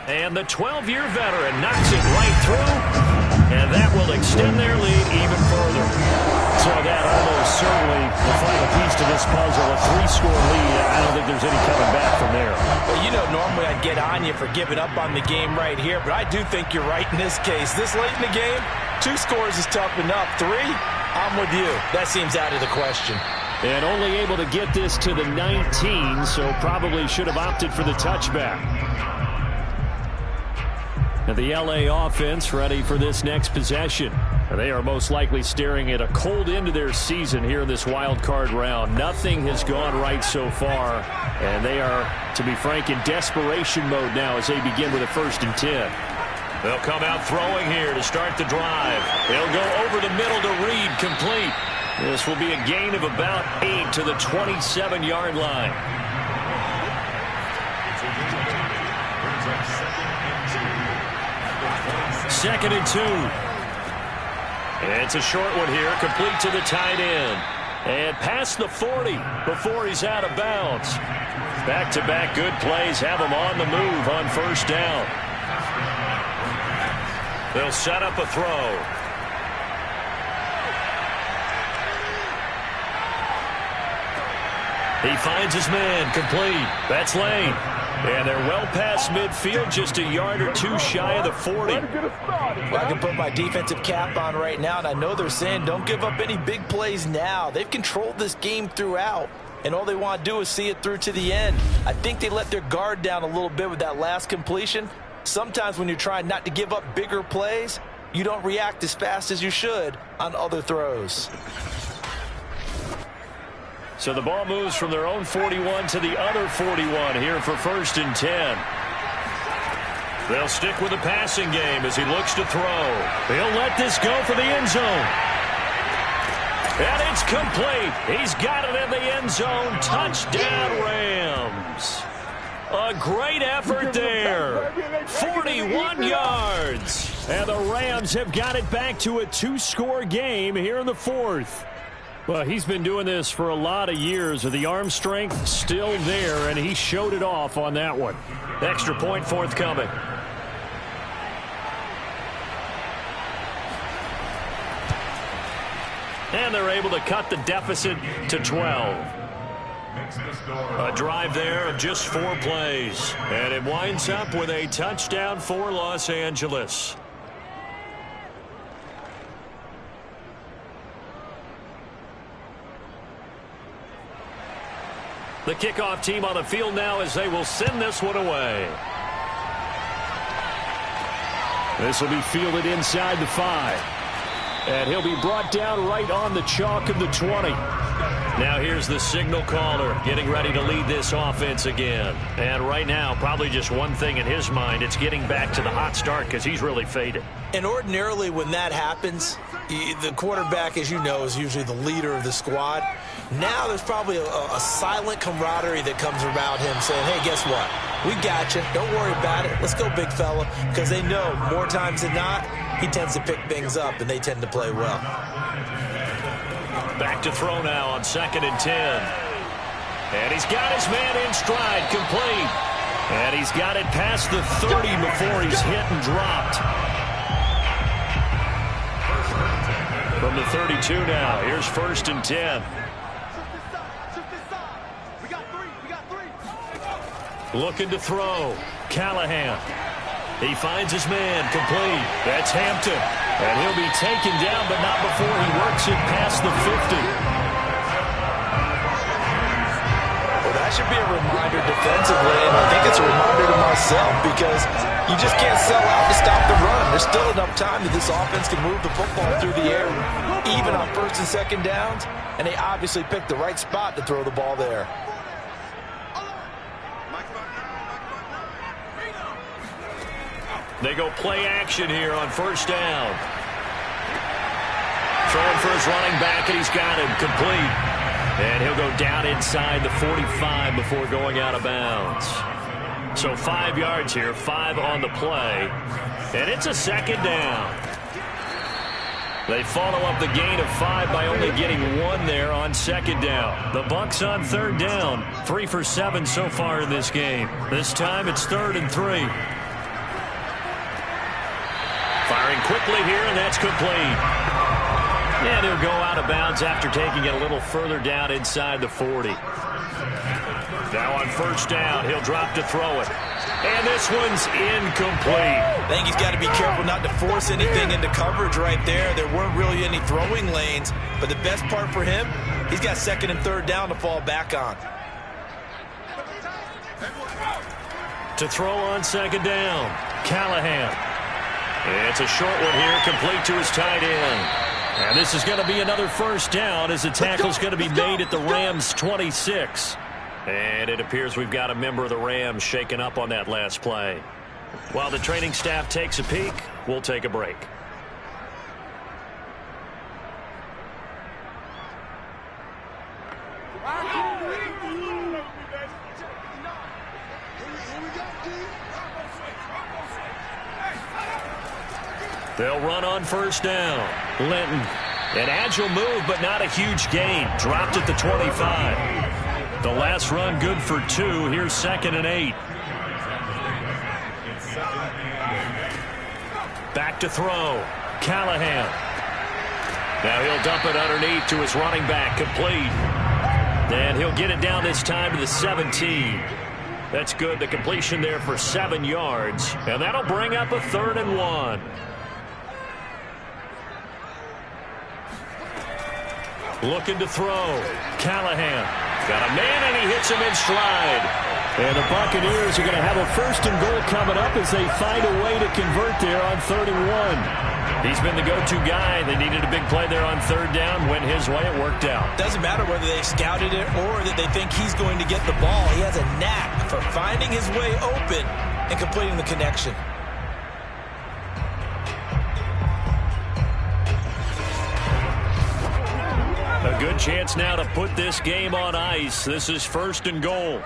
And the 12-year veteran knocks it right through. And that will extend their lead even further. So that almost certainly the final piece to this puzzle, a 3-score lead. I don't think there's any coming back from there. Well, you know, normally I'd get on you for giving up on the game right here, but I do think you're right in this case. This late in the game, 2 scores is tough enough. 3, I'm with you. That seems out of the question. And only able to get this to the 19, so probably should have opted for the touchback. And the LA offense ready for this next possession. They are most likely staring at a cold end to their season here in this wild card round. Nothing has gone right so far, and they are, to be frank, in desperation mode now as they begin with a 1st and 10. They'll come out throwing here to start the drive. They'll go over the middle to Reed, complete. This will be a gain of about 8 to the 27-yard line. Second and 2. And it's a short one here, complete to the tight end. And past the 40 before he's out of bounds. Back-to-back good plays have him on the move on 1st down. They'll set up a throw. He finds his man, complete. That's Lane. And they're well past midfield, just a yard or 2 shy of the 40. Well, I can put my defensive cap on right now, and I know they're saying don't give up any big plays now. They've controlled this game throughout, and all they want to do is see it through to the end. I think they let their guard down a little bit with that last completion. Sometimes when you're trying not to give up bigger plays, you don't react as fast as you should on other throws. So the ball moves from their own 41 to the other 41 here for 1st and 10. They'll stick with the passing game as he looks to throw. He'll let this go for the end zone. And it's complete. He's got it in the end zone. Touchdown, Rams. A great effort there. 41 yards. And the Rams have got it back to a 2-score game here in the fourth. Well, he's been doing this for a lot of years. With the arm strength still there, and he showed it off on that one. Extra point forthcoming. And they're able to cut the deficit to 12. A drive there of just 4 plays. And it winds up with a touchdown for Los Angeles. The kickoff team on the field now as they will send this one away. This will be fielded inside the 5. And he'll be brought down right on the chalk of the 20. Now here's the signal caller getting ready to lead this offense again. And right now, probably just one thing in his mind. It's getting back to the hot start because he's really faded. And ordinarily when that happens, the quarterback, as you know, is usually the leader of the squad. Now there's probably a silent camaraderie that comes around him saying, hey, guess what? We got you. Don't worry about it. Let's go, big fella. Because they know more times than not, he tends to pick things up, and they tend to play well. Back to throw now on 2nd and 10. And he's got his man in stride, complete. And he's got it past the 30 before he's hit and dropped. From the 32 now, here's 1st and 10. Looking to throw. Callahan. He finds his man, complete. That's Hampton. And he'll be taken down, but not before he works it past the 50. Well, that should be a reminder defensively, and I think it's a reminder to myself because you just can't sell out to stop the run. There's still enough time that this offense can move the football through the air, even on 1st and 2nd downs, and they obviously picked the right spot to throw the ball there. They go play action here on 1st down. Throwing for his running back, and he's got him complete. And he'll go down inside the 45 before going out of bounds. So 5 yards here, 5 on the play. And it's a 2nd down. They follow up the gain of 5 by only getting 1 there on 2nd down. The Bucs on 3rd down. 3 for 7 so far in this game. This time it's 3rd and 3. Firing quickly here, and that's complete. And he'll go out of bounds after taking it a little further down inside the 40. Now on 1st down, he'll drop to throw it. And this one's incomplete. I think he's got to be careful not to force anything into coverage right there. There weren't really any throwing lanes, but the best part for him, he's got 2nd and 3rd down to fall back on. To throw on 2nd down, Callahan. It's a short one here, complete to his tight end. And this is going to be another 1st down as the tackle's going to be made at the Rams' 26. And it appears we've got a member of the Rams shaken up on that last play. While the training staff takes a peek, we'll take a break. They'll run on 1st down. Linton. An agile move, but not a huge gain. Dropped at the 25. The last run good for 2. Here's 2nd and 8. Back to throw. Callahan. Now he'll dump it underneath to his running back. Complete. And he'll get it down this time to the 17. That's good. The completion there for 7 yards. And that'll bring up a 3rd and 1. Looking to throw. Callahan. Got a man, and he hits him in stride. And the Buccaneers are going to have a 1st and goal coming up as they find a way to convert there on 3rd and 1. He's been the go-to guy. They needed a big play there on 3rd down. Went his way. It worked out. Doesn't matter whether they scouted it or that they think he's going to get the ball. He has a knack for finding his way open and completing the connection. A good chance now to put this game on ice. This is 1st and goal.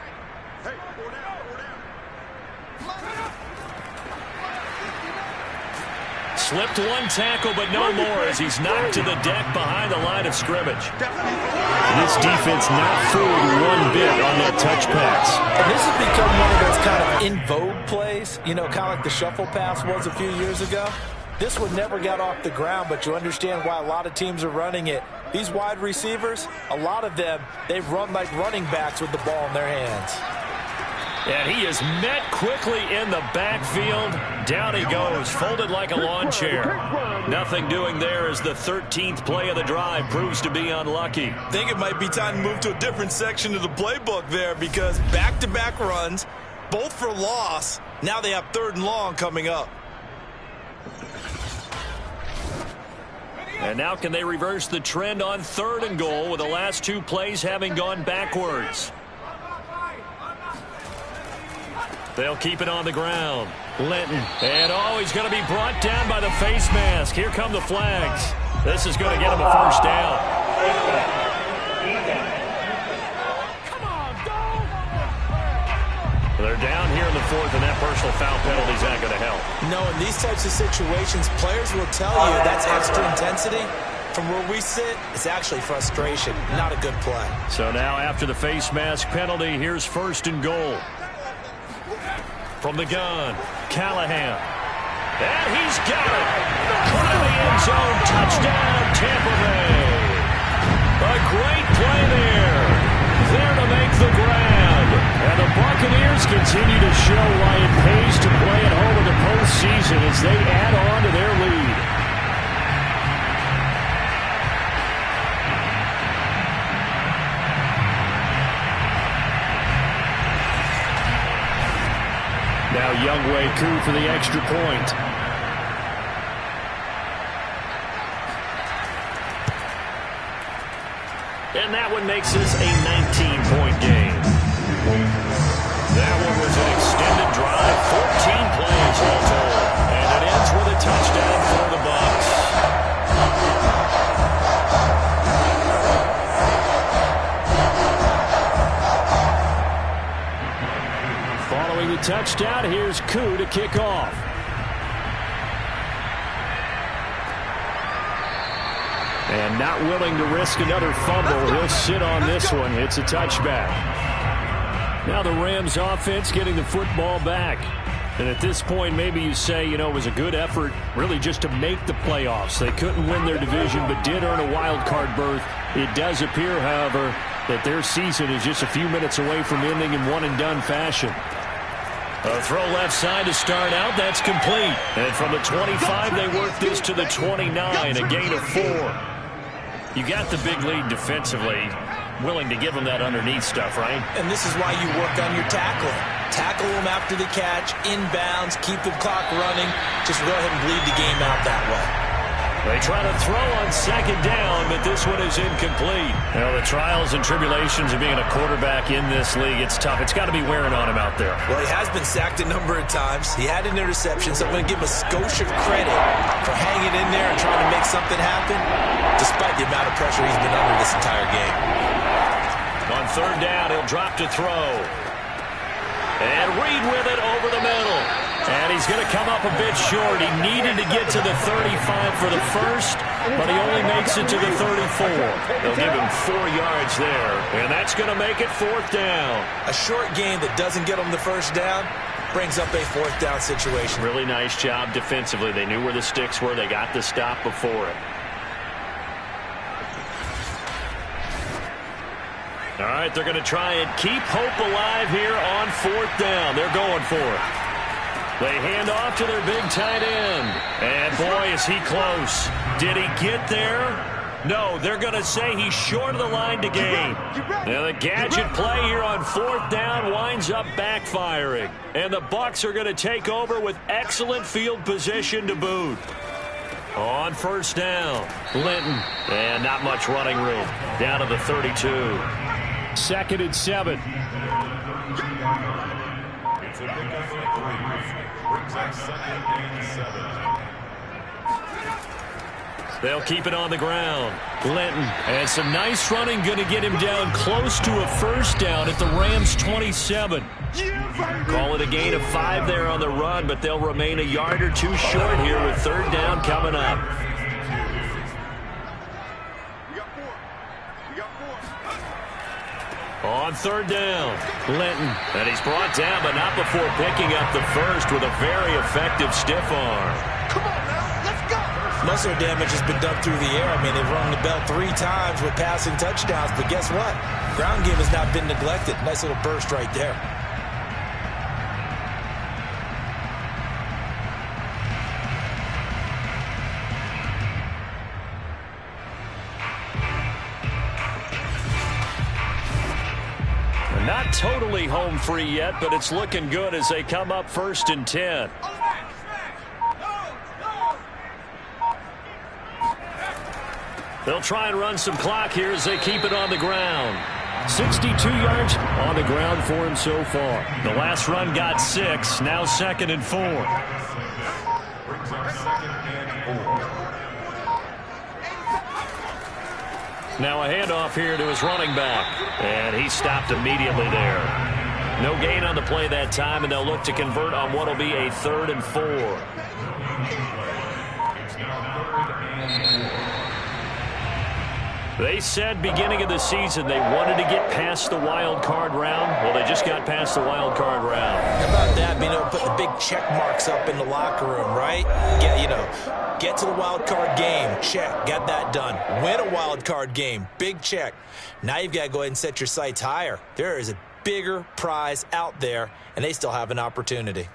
Slipped one tackle, but no more as he's knocked to the deck behind the line of scrimmage. This defense not fooled one bit on that touch pass. And this has become one of those kind of in vogue plays, you know, kind of like the shuffle pass was a few years ago. This one never got off the ground, but you understand why a lot of teams are running it. These wide receivers, a lot of them, they've run like running backs with the ball in their hands. And he is met quickly in the backfield. Down he goes, folded like a lawn chair. Nothing doing there as the 13th play of the drive proves to be unlucky. I think it might be time to move to a different section of the playbook there because back-to-back runs, both for loss. Now they have 3rd and long coming up. And now can they reverse the trend on 3rd and goal with the last 2 plays having gone backwards? They'll keep it on the ground. Linton. And he's going to be brought down by the face mask. Here come the flags. This is going to get him a 1st down. Come on, go! They're down here in the 4th, and that personal foul penalty is not going to help. No, in these types of situations, players will tell you that's extra intensity. From where we sit, it's actually frustration. Not a good play. So now after the face mask penalty, here's 1st and goal. From the gun, Callahan. And he's got it. Caught in the end zone. Touchdown, Tampa Bay. A great play there. There to make the grab. And the Buccaneers continue to show why it pays to play at home in the postseason as they add on to their lead. Now Younghoe Koo for the extra point. And that one makes this a 19-point game. That one was an extended drive, 14 plays all told. And it ends with a touchdown for the Bucs. Following the touchdown, here's Koo to kick off. And not willing to risk another fumble. He'll sit on this one. It's a touchback. Now the Rams offense getting the football back. And at this point, maybe you say, it was a good effort really just to make the playoffs. They couldn't win their division, but did earn a wild card berth. It does appear, however, that their season is just a few minutes away from ending in one-and-done fashion. A throw left side to start out. That's complete. And from the 25, they work this to the 29, a gain of 4. You got the big lead defensively, willing to give them that underneath stuff, right? And this is why you work on your tackling. Tackle them after the catch, inbounds, keep the clock running. Just go ahead and bleed the game out that way. They try to throw on 2nd down, but this one is incomplete. The trials and tribulations of being a quarterback in this league, it's tough. It's got to be wearing on him out there. Well, he has been sacked a number of times. He had an interception, so I'm going to give him a skosh of credit for hanging in there and trying to make something happen, despite the amount of pressure he's been under this entire game. On 3rd down, he'll drop to throw. And Reed with it over the middle. And he's going to come up a bit short. He needed to get to the 35 for the first, but he only makes it to the 34. They'll give him 4 yards there, and that's going to make it 4th down. A short game that doesn't get him the 1st down brings up a 4th down situation. Really nice job defensively. They knew where the sticks were. They got the stop before it. All right, they're going to try and keep hope alive here on 4th down. They're going for it. They hand off to their big tight end. And, boy, is he close. Did he get there? No, they're going to say he's short of the line to gain. Now, the gadget play here on 4th down winds up backfiring. And the Bucs are going to take over with excellent field position to boot. On 1st down, Linton. And not much running room. Down to the 32. 2nd and 7. It's a pickup of 3. Brings up 2nd and 7. They'll keep it on the ground. Linton. And some nice running, going to get him down close to a first down at the Rams' 27. Call it a gain of 5 there on the run, but they'll remain a yard or two short here with third down coming up. On third down, Linton. And he's brought down, but not before picking up the first with a very effective stiff arm. Come on now, let's go. Muscle damage has been done through the air. I mean, they've rung the bell 3 times with passing touchdowns, but guess what? Ground game has not been neglected. Nice little burst right there. Not totally home free yet, but it's looking good as they come up 1st and 10. They'll try and run some clock here as they keep it on the ground. 62 yards on the ground for him so far. The last run got 6, now 2nd and 4. Now a handoff here to his running back. And he stopped immediately there. No gain on the play that time, and they'll look to convert on what will be a 3rd and 4. They said beginning of the season they wanted to get past the wild card round. Well, they just got past the wild card round. How about that? Being able to put the big check marks up in the locker room, right? Get to the wild card game. Check. Got that done. Win a wild card game. Big check. Now you've got to go ahead and set your sights higher. There is a bigger prize out there, and they still have an opportunity.